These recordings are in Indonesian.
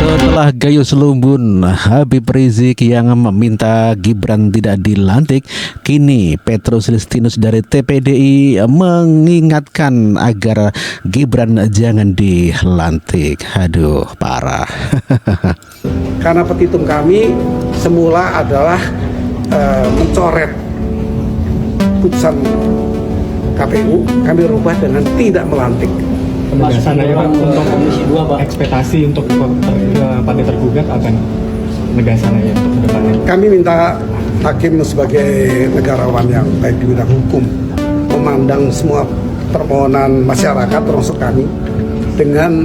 Setelah Gayus Lumbun, Habib Rizik yang meminta Gibran tidak dilantik, kini Petrus Listinus dari TPDI mengingatkan agar Gibran jangan dilantik. Aduh, parah. Karena petitum kami semula adalah mencoret putusan KPU, kami rubah dengan tidak melantik. Penegasan aja Pak untuk Komisi 2 Pak, ekspektasi untuk partai tergugat akan penegasan aja untuk kedepannya. Kami minta hakim sebagai negarawan yang baik di bidang hukum memandang semua permohonan masyarakat termasuk kami dengan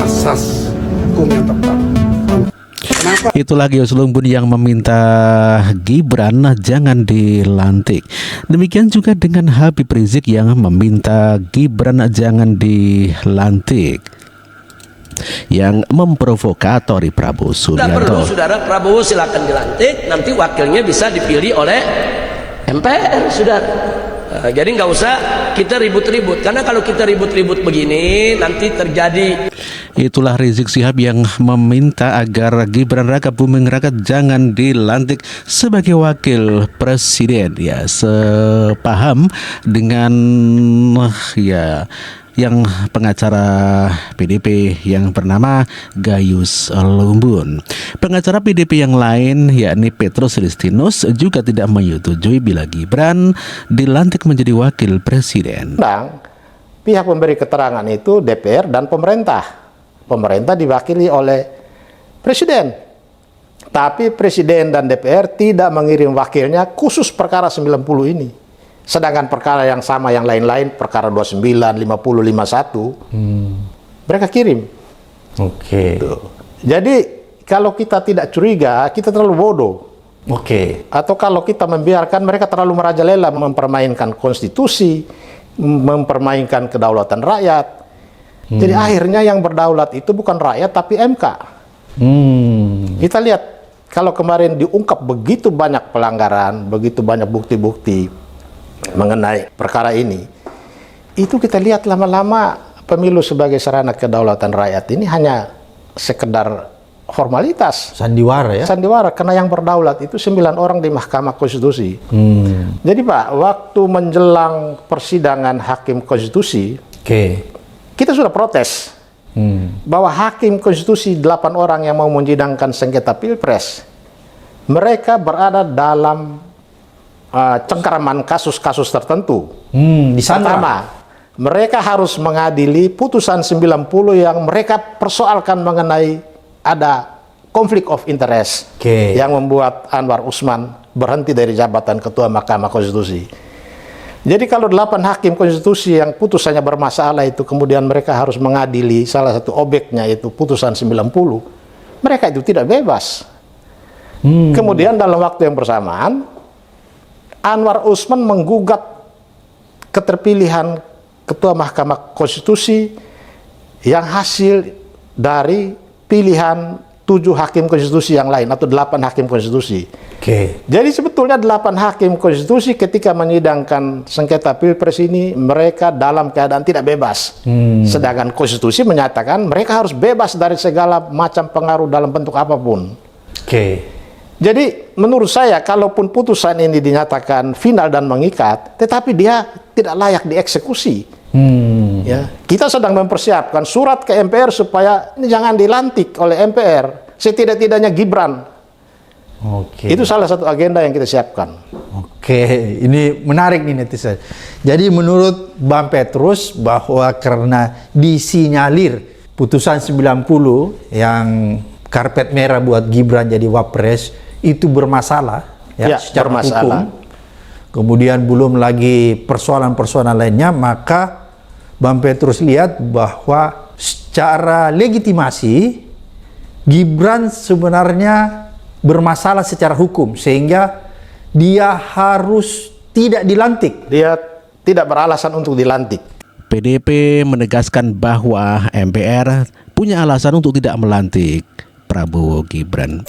asas hukum yang tepat. Kenapa? Itulah Gayus Lumbun yang meminta Gibran jangan dilantik. Demikian juga dengan Habib Rizik yang meminta Gibran jangan dilantik, yang memprovokatori Prabowo Subianto. Tidak perlu saudara, Prabowo silakan dilantik, nanti wakilnya bisa dipilih oleh MPR, saudara. Jadi nggak usah kita ribut-ribut, karena kalau kita ribut-ribut begini nanti terjadi. Itulah Rizik Syihab yang meminta agar Gibran Raka Buming Raka jangan dilantik sebagai wakil presiden. Ya, sepaham dengan ya yang pengacara PDP yang bernama Gayus Lumbun. Pengacara PDP yang lain yakni Petrus Listinus juga tidak menyetujui bila Gibran dilantik menjadi wakil presiden. Pihak pemberi keterangan itu DPR dan pemerintah. Pemerintah diwakili oleh presiden. Tapi presiden dan DPR tidak mengirim wakilnya khusus perkara 90 ini. Sedangkan perkara yang sama yang lain-lain, perkara 29, 50, 51, mereka kirim. Oke. Jadi kalau kita tidak curiga, kita terlalu bodoh. Oke. Atau kalau kita membiarkan mereka terlalu merajalela mempermainkan konstitusi, mempermainkan kedaulatan rakyat. Jadi akhirnya yang berdaulat itu bukan rakyat tapi MK. Kita lihat kalau kemarin diungkap begitu banyak pelanggaran, begitu banyak bukti-bukti mengenai perkara ini, itu kita lihat lama-lama pemilu sebagai sarana kedaulatan rakyat ini hanya sekedar formalitas. Sandiwara ya? Sandiwara, karena yang berdaulat itu 9 orang di Mahkamah Konstitusi. Jadi Pak, waktu menjelang persidangan Hakim Konstitusi, kita sudah protes bahwa Hakim Konstitusi 8 orang yang mau menyidangkan sengketa Pilpres, mereka berada dalam cengkeraman kasus-kasus tertentu. Pertama, mereka harus mengadili putusan 90 yang mereka persoalkan mengenai ada konflik of interest yang membuat Anwar Usman berhenti dari jabatan Ketua Mahkamah Konstitusi. Jadi kalau 8 hakim konstitusi yang putusannya bermasalah itu kemudian mereka harus mengadili salah satu objeknya itu putusan 90, mereka itu tidak bebas. Kemudian dalam waktu yang bersamaan Anwar Usman menggugat keterpilihan Ketua Mahkamah Konstitusi yang hasil dari pilihan 7 hakim konstitusi yang lain atau 8 hakim konstitusi. Jadi sebetulnya 8 hakim konstitusi ketika menyidangkan sengketa Pilpres ini mereka dalam keadaan tidak bebas. Sedangkan konstitusi menyatakan mereka harus bebas dari segala macam pengaruh dalam bentuk apapun. Jadi menurut saya kalaupun putusan ini dinyatakan final dan mengikat, tetapi dia tidak layak dieksekusi. Ya, kita sedang mempersiapkan surat ke MPR supaya ini jangan dilantik oleh MPR, setidak-tidaknya Gibran. Itu salah satu agenda yang kita siapkan. Ini menarik nih netizen. Jadi menurut Bang Petrus bahwa karena disinyalir putusan 90 yang karpet merah buat Gibran jadi wapres itu bermasalah ya, secara hukum. Kemudian belum lagi persoalan-persoalan lainnya, maka Bang Petrus lihat bahwa secara legitimasi Gibran sebenarnya bermasalah secara hukum sehingga dia harus tidak dilantik. Dia tidak beralasan untuk dilantik. PDP menegaskan bahwa MPR punya alasan untuk tidak melantik Prabowo Gibran.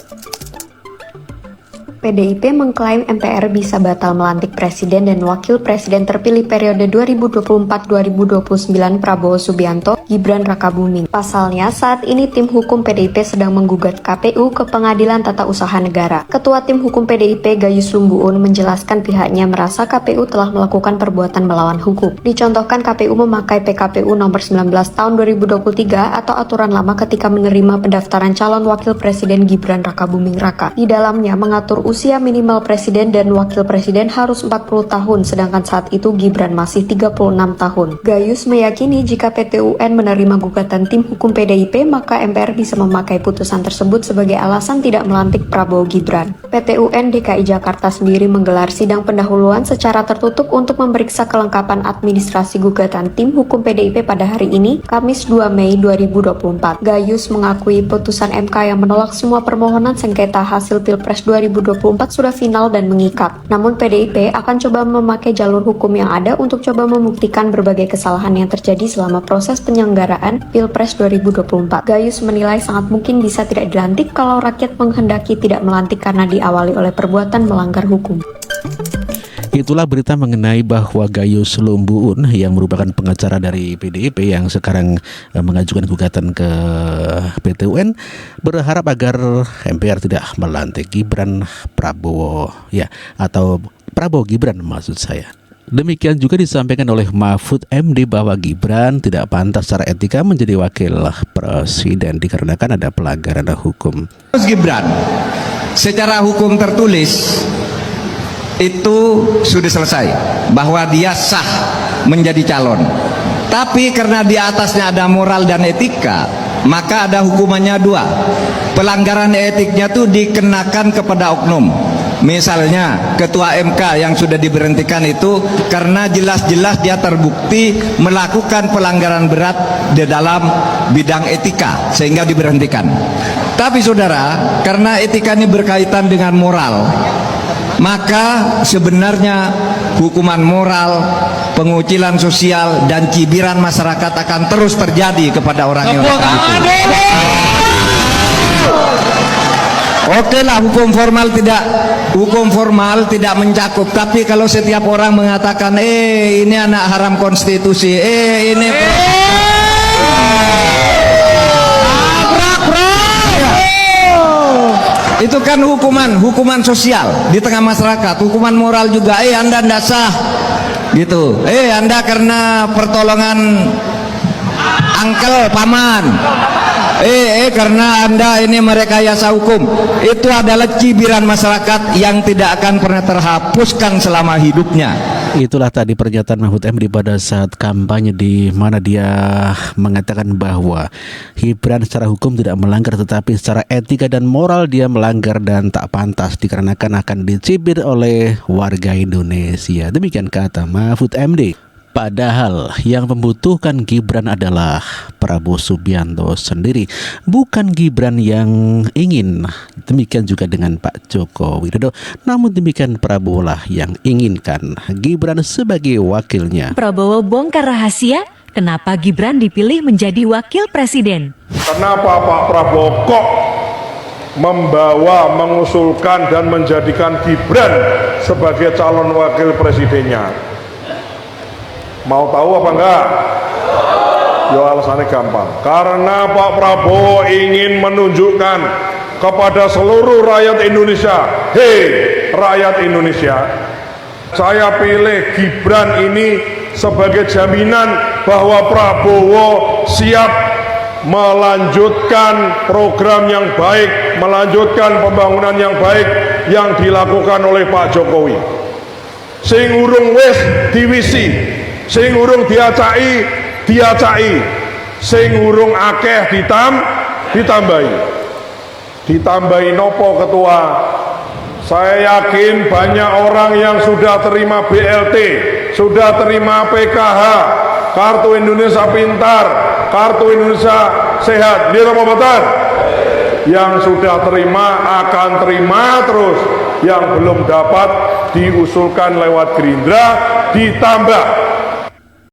PDIP mengklaim MPR bisa batal melantik presiden dan wakil presiden terpilih periode 2024-2029 Prabowo Subianto, Gibran Rakabuming. Pasalnya, saat ini tim hukum PDIP sedang menggugat KPU ke Pengadilan Tata Usaha Negara. Ketua tim hukum PDIP Gayus Lumbuun menjelaskan pihaknya merasa KPU telah melakukan perbuatan melawan hukum. Dicontohkan KPU memakai PKPU nomor 19 tahun 2023 atau aturan lama ketika menerima pendaftaran calon wakil presiden Gibran Rakabuming Raka. Di dalamnya mengatur usia minimal presiden dan wakil presiden harus 40 tahun, sedangkan saat itu Gibran masih 36 tahun. Gayus meyakini jika PT UN menerima gugatan tim hukum PDIP, maka MPR bisa memakai putusan tersebut sebagai alasan tidak melantik Prabowo Gibran. PT UN DKI Jakarta sendiri menggelar sidang pendahuluan secara tertutup untuk memeriksa kelengkapan administrasi gugatan tim hukum PDIP pada hari ini, Kamis 2 Mei 2024. Gayus mengakui putusan MK yang menolak semua permohonan sengketa hasil Pilpres 2024 sudah final dan mengikat. Namun PDIP akan coba memakai jalur hukum yang ada untuk coba membuktikan berbagai kesalahan yang terjadi selama proses penyelenggaraan Pilpres 2024. Gayus menilai sangat mungkin bisa tidak dilantik kalau rakyat menghendaki tidak melantik karena diawali oleh perbuatan melanggar hukum. Itulah berita mengenai bahwa Gayus Lumbuun yang merupakan pengacara dari PDIP yang sekarang mengajukan gugatan ke PT UN berharap agar MPR tidak melantik Gibran Prabowo atau Prabowo Gibran maksud saya. Demikian juga disampaikan oleh Mahfud MD bahwa Gibran tidak pantas secara etika menjadi wakil presiden dikarenakan ada pelanggaran hukum. Gibran secara hukum tertulis itu sudah selesai bahwa dia sah menjadi calon, tapi karena di atasnya ada moral dan etika, maka ada hukumannya dua. Pelanggaran etiknya itu dikenakan kepada oknum. Misalnya ketua MK yang sudah diberhentikan itu karena jelas-jelas dia terbukti melakukan pelanggaran berat di dalam bidang etika sehingga diberhentikan. Tapi saudara, karena etika ini berkaitan dengan moral, maka sebenarnya hukuman moral, pengucilan sosial, dan cibiran masyarakat akan terus terjadi kepada orang yang melakukan itu. Oke lah, hukum formal tidak mencakup. Tapi kalau setiap orang mengatakan, ini anak haram konstitusi, ini itu kan hukuman sosial di tengah masyarakat. Hukuman moral juga, Anda tidak sah gitu, Anda karena pertolongan angkel paman, karena Anda ini merekayasa hukum. Itu adalah cibiran masyarakat yang tidak akan pernah terhapuskan selama hidupnya. Itulah tadi pernyataan Mahfud MD pada saat kampanye, di mana dia mengatakan bahwa Gibran secara hukum tidak melanggar, tetapi secara etika dan moral dia melanggar dan tak pantas dikarenakan akan dicibir oleh warga Indonesia. Demikian kata Mahfud MD. Padahal yang membutuhkan Gibran adalah Prabowo Subianto sendiri, bukan Gibran yang ingin. Demikian juga dengan Pak Joko Widodo. Namun demikian Prabowo lah yang inginkan Gibran sebagai wakilnya. Prabowo bongkar rahasia kenapa Gibran dipilih menjadi wakil presiden. Kenapa Pak Prabowo kok mengusulkan dan menjadikan Gibran sebagai calon wakil presidennya? Mau tahu apa enggak? Ya alasannya gampang. Karena Pak Prabowo ingin menunjukkan kepada seluruh rakyat Indonesia, hei rakyat Indonesia, saya pilih Gibran ini sebagai jaminan bahwa Prabowo siap melanjutkan program yang baik, melanjutkan pembangunan yang baik yang dilakukan oleh Pak Jokowi. Sing urung wis diwisi, sing urung diacai, sing urung akeh ditambahi nopo ketua. Saya yakin banyak orang yang sudah terima BLT, sudah terima PKH, Kartu Indonesia Pintar, Kartu Indonesia Sehat, dia apa betul? Yang sudah terima akan terima terus, yang belum dapat diusulkan lewat Gerindra ditambah